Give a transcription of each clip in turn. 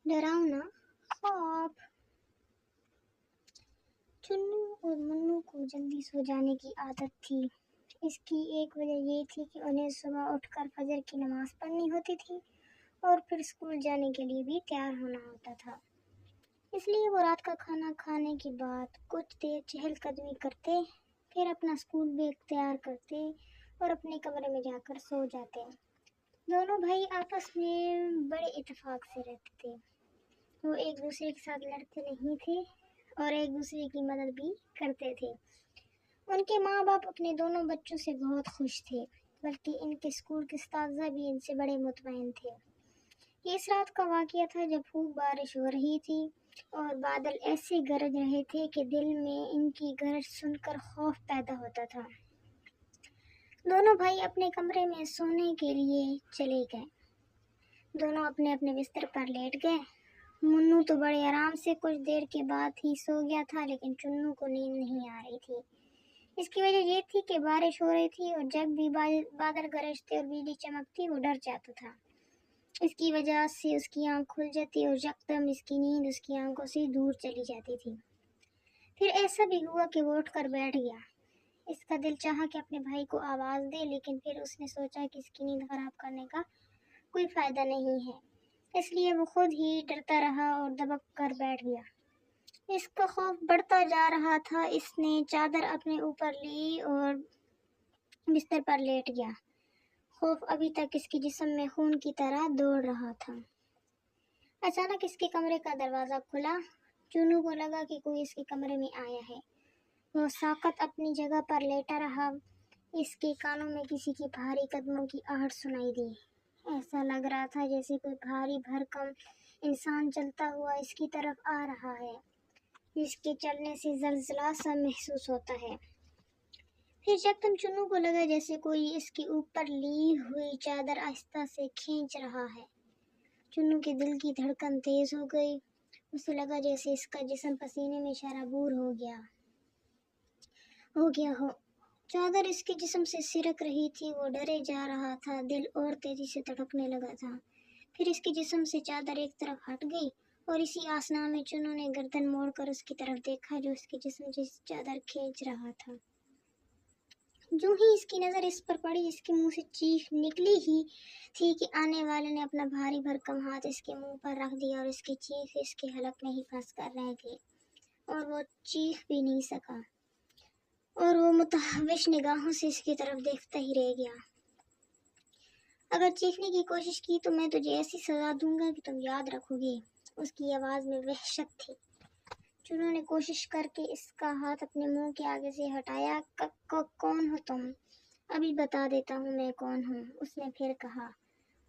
डरावना ख्वाब। चुन्नू और मुन्नू को जल्दी सो जाने की आदत थी। इसकी एक वजह ये थी कि उन्हें सुबह उठकर फजर की नमाज पढ़नी होती थी और फिर स्कूल जाने के लिए भी तैयार होना होता था। इसलिए वो रात का खाना खाने के बाद कुछ देर चहलकदमी करते, फिर अपना स्कूल बैग तैयार करते और अपने कमरे में जाकर सो जाते। दोनों भाई आपस में बड़े इत्तेफाक से रहते थे। वो एक दूसरे के साथ लड़ते नहीं थे और एक दूसरे की मदद भी करते थे। उनके माँ बाप अपने दोनों बच्चों से बहुत खुश थे, बल्कि इनके स्कूल के उस्ताद भी इनसे बड़े मुतमईन थे। ये इस रात का वाक़या था जब खूब बारिश हो रही थी और बादल ऐसे गरज रहे थे कि दिल में इनकी गरज सुनकर खौफ पैदा होता था। दोनों भाई अपने कमरे में सोने के लिए चले गए। दोनों अपने अपने बिस्तर पर लेट गए। मुन्नू तो बड़े आराम से कुछ देर के बाद ही सो गया था, लेकिन चुन्नू को नींद नहीं आ रही थी। इसकी वजह ये थी कि बारिश हो रही थी और जब भी बादल गरजते और बिजली चमकती वो डर जाता था। इसकी वजह से उसकी आंख खुल जाती और यकदम इसकी नींद उसकी आंखों से दूर चली जाती थी। फिर ऐसा भी हुआ कि वो उठकर बैठ गया। इसका दिल चाहा कि अपने भाई को आवाज़ दे, लेकिन फिर उसने सोचा कि इसकी नींद खराब करने का कोई फ़ायदा नहीं है, इसलिए वो खुद ही डरता रहा और दबक कर बैठ गया। इसका खौफ बढ़ता जा रहा था। इसने चादर अपने ऊपर ली और बिस्तर पर लेट गया। खौफ अभी तक इसके जिस्म में खून की तरह दौड़ रहा था। अचानक इसके कमरे का दरवाज़ा खुला। चुन्नू को लगा कि कोई इसके कमरे में आया है। वो साकत अपनी जगह पर लेटा रहा। इसके कानों में किसी की भारी कदमों की आहट सुनाई दी। ऐसा लग रहा था जैसे कोई भारी भरकम इंसान चलता हुआ इसकी तरफ आ रहा है, जिसके चलने से जलजला सा महसूस होता है। फिर यकदम चुन्नू को लगा जैसे कोई इसके ऊपर ली हुई चादर आहिस्ता से खींच रहा है। चुन्नू के दिल की धड़कन तेज हो गई। उसे लगा जैसे इसका जिस्म पसीने में शराबूर हो गया हो। चादर इसके जिस्म से सिरक रही थी। वो डरे जा रहा था। दिल और तेजी से धड़कने लगा था। फिर इसके जिस्म से चादर एक तरफ हट गई और इसी आसना में चुन्नू ने गर्दन मोड़कर उसकी तरफ देखा, जो उसके जिस्म से चादर खींच रहा था। जो ही इसकी नज़र इस पर पड़ी, इसके मुंह से चीख निकली ही थी कि आने वाले ने अपना भारी भरकम हाथ इसके मुंह पर रख दिया और इसकी चीख इसके हलक में ही फंस कर रह गई और वो चीख भी नहीं सका और वो मुतहविश निगाहों से इसकी तरफ देखता ही रह गया। अगर चीखने की कोशिश की तो मैं तुझे ऐसी सज़ा दूंगा कि तुम याद रखोगे। उसकी आवाज़ में वहशत थी। चुन्नू ने कोशिश करके इसका हाथ अपने मुंह के आगे से हटाया। कौन हो तुम? अभी बता देता हूँ मैं कौन हूँ, उसने फिर कहा।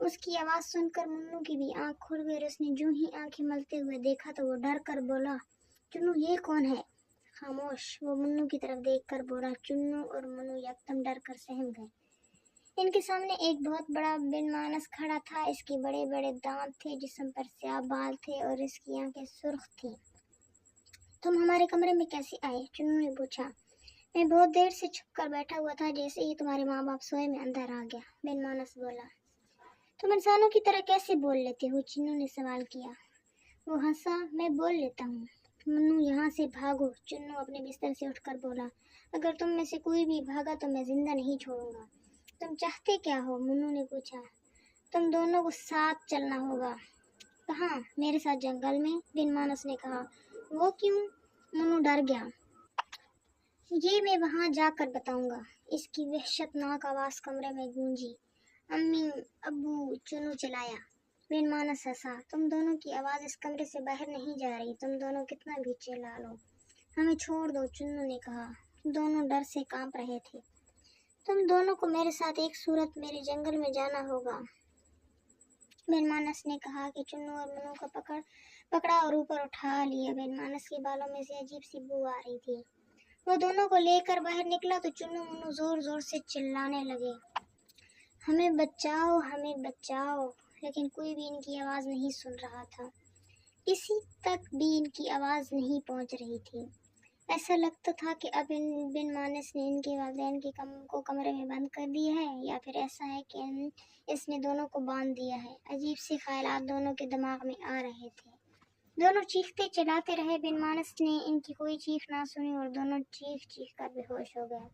उसकी आवाज़ सुनकर मुन्नू की भी आंख खुल गई। उसने जो ही आंखें मलते हुए देखा तो वो डर कर बोला, चुन्नू ये कौन है? खामोश, वो मुन्नू की तरफ देखकर बोला। चुन्नू और मुन्नू एकदम डर कर सहम गए। इनके सामने एक बहुत बड़ा बिनमानस खड़ा था। इसके बड़े बड़े दांत थे, जिस्म पर स्याह बाल थे और इसकी आंखें सुर्ख थीं। तुम हमारे कमरे में कैसे आए? चुन्नू ने पूछा। मैं बहुत देर से छुप कर बैठा हुआ था, जैसे ही तुम्हारे माँ बाप सोए में अंदर आ गया, बिनमानस बोला। तुम इंसानों की तरह कैसे बोल लेते हो? चुन्नू ने सवाल किया। वो हंसा। मैं बोल लेता हूँ। मुन्नू यहाँ से भागो, चुन्नू अपने बिस्तर से उठकर बोला। अगर तुम में से कोई भी भागा तो मैं जिंदा नहीं छोड़ूंगा। तुम चाहते क्या हो? मुन्नू ने पूछा। तुम दोनों को साथ चलना होगा। कहाँ? मेरे साथ जंगल में, बिनमानस ने कहा। वो क्यों? मुन्नू डर गया। ये मैं वहाँ जाकर बताऊंगा। इसकी वहशतनाक आवाज़ कमरे में गूंजी। अम्मी, अब्बू, चुन्नू चिल्लाया। बिनमानस हंसा। तुम दोनों की आवाज़ इस कमरे से बाहर नहीं जा रही। तुम दोनों कितना भी चिल्ला लो, हमें छोड़ दो, चुन्नू ने कहा। दोनों डर से कांप रहे थे। तुम दोनों को मेरे साथ एक सूरत मेरे जंगल में जाना होगा, बिनमानस ने कहा। कि चुन्नू और मुन्नू को पकड़ा और ऊपर उठा लिया। बिनमानस के बालों में से अजीब सी बू आ रही थी। वो दोनों को लेकर बाहर निकला तो चुन्नू मुन्नू जोर जोर से चिल्लाने लगे, हमें बचाओ, हमें बचाओ। लेकिन कोई भी इनकी आवाज़ नहीं सुन रहा था। किसी तक भी इनकी आवाज़ नहीं पहुंच रही थी। ایسا لگتا تھا کہ اب بن مانس نے ان کے والدین کو کمرے میں بند کر دیا ہے، یا پھر ایسا ہے کہ اس نے دونوں کو باندھ دیا ہے۔ عجیب سے خیالات دونوں کے دماغ میں آ رہے تھے۔ دونوں چیختے چلاتے رہے۔ بن مانس نے ان کی کوئی چیخ نہ سنی اور دونوں چیخ چیخ کر بے ہوش ہو گئے۔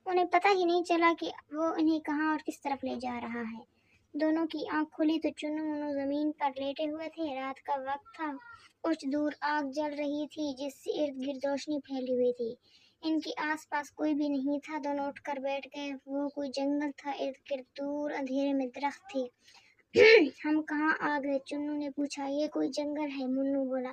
انہیں پتہ ہی نہیں چلا کہ وہ انہیں کہاں اور کس طرف لے جا رہا ہے۔ دونوں کی آنکھ کھلی تو چنو منو زمین پر لیٹے ہوئے تھے۔ رات کا وقت تھا۔ کچھ دور آگ جل رہی تھی جس سے ارد گرد روشنی پھیلی ہوئی تھی۔ ان کے آس پاس کوئی بھی نہیں تھا۔ دونوں اٹھ کر بیٹھ گئے۔ وہ کوئی جنگل تھا، ارد گرد دور اندھیرے میں درخت تھے۔ ہم کہاں آ گئے؟ چنو نے پوچھا۔ یہ کوئی جنگل ہے، منو بولا۔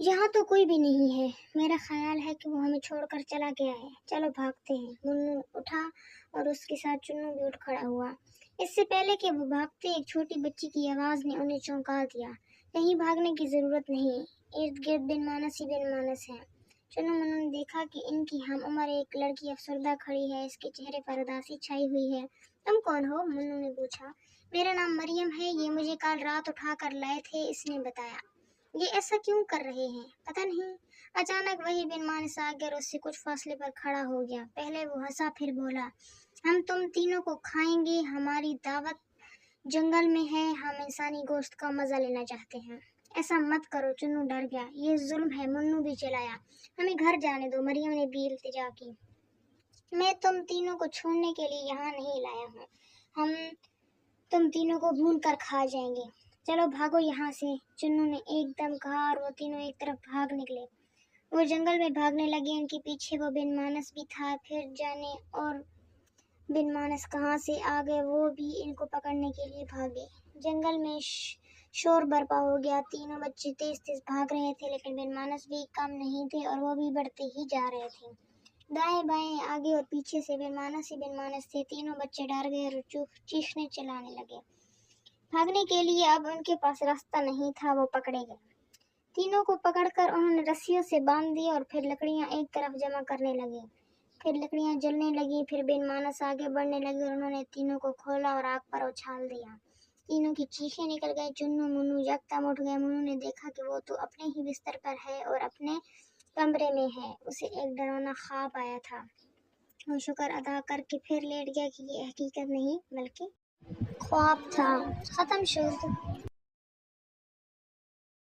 یہاں تو کوئی بھی نہیں ہے۔ میرا خیال ہے کہ وہ ہمیں چھوڑ کر چلا گیا ہے۔ چلو بھاگتے ہیں۔ منو اٹھا اور اس کے ساتھ چنو بھی اٹھ کھڑا ہوا۔ اس سے پہلے کہ وہ بھاگتے، ایک چھوٹی بچی کی آواز نے انہیں چونکا دیا۔ کہیں بھاگنے کی ضرورت نہیں، ارد گرد بن مانس ہی بن مانس ہیں۔ چنو منو نے دیکھا کہ ان کی ہم عمر ایک لڑکی افسردہ کھڑی ہے۔ اس کے چہرے پر اداسی چھائی ہوئی ہے۔ تم کون ہو؟ منو نے پوچھا۔ میرا نام مریم ہے، یہ مجھے کل رات اٹھا کر لائے تھے، اس نے بتایا۔ یہ ایسا کیوں کر رہے ہیں؟ پتہ نہیں۔ اچانک وہی بن مانس آ گیا اور اس سے کچھ فاصلے پر کھڑا ہو گیا۔ پہلے وہ ہنسا، پھر بولا، ہم تم تینوں کو کھائیں گے، ہماری دعوت جنگل میں ہے، ہم انسانی گوشت کا مزہ لینا چاہتے ہیں۔ ایسا مت کرو، چنو ڈر گیا۔ یہ ظلم ہے، منو بھی چلایا۔ ہمیں گھر جانے دو، مریم نے بھی التجا کی۔ میں تم تینوں کو چھوڑنے کے لیے یہاں نہیں لایا ہوں، ہم تم تینوں کو بھون کر کھا جائیں گے۔ چلو بھاگو یہاں سے، چنو نے ایک دم کہا اور وہ تینوں ایک طرف بھاگ نکلے۔ وہ جنگل میں بھاگنے لگے۔ ان کے پیچھے وہ بن مانس بھی تھا۔ پھر جانے اور بن مانس کہاں سے آ گئے، وہ بھی ان کو پکڑنے کے لیے بھاگے۔ جنگل میں شور برپا ہو گیا۔ تینوں بچے تیز تیز بھاگ رہے تھے، لیکن بن مانس بھی کم نہیں تھے اور وہ بھی بڑھتے ہی جا رہے تھے۔ دائیں بائیں، آگے اور پیچھے سے بن مانس ہی بن مانس تھے۔ تینوں بچے ڈر گئے اور چیخنے چلانے لگے۔ بھاگنے کے لیے اب ان کے پاس راستہ نہیں تھا، وہ پکڑے گئے۔ تینوں کو پکڑ کر انہوں نے رسیوں سے باندھ دیا اور پھر لکڑیاں ایک طرف جمع کرنے لگے۔ پھر لکڑیاں جلنے لگیں۔ پھر بن مانس آگے بڑھنے لگے اور انہوں نے تینوں کو کھولا اور آگ پر اچھال دیا۔ تینوں کی چیخیں نکل گئیں۔ چنو منو یکدم اٹھ گئے۔ منو نے دیکھا کہ وہ تو اپنے ہی بستر پر ہے اور اپنے کمرے میں ہے۔ اسے ایک ڈراؤنا خواب آیا تھا۔ وہ شکر ادا کر کے پھر لیٹ گیا کہ یہ حقیقت نہیں بلکہ خواب تھا۔ ختم شد۔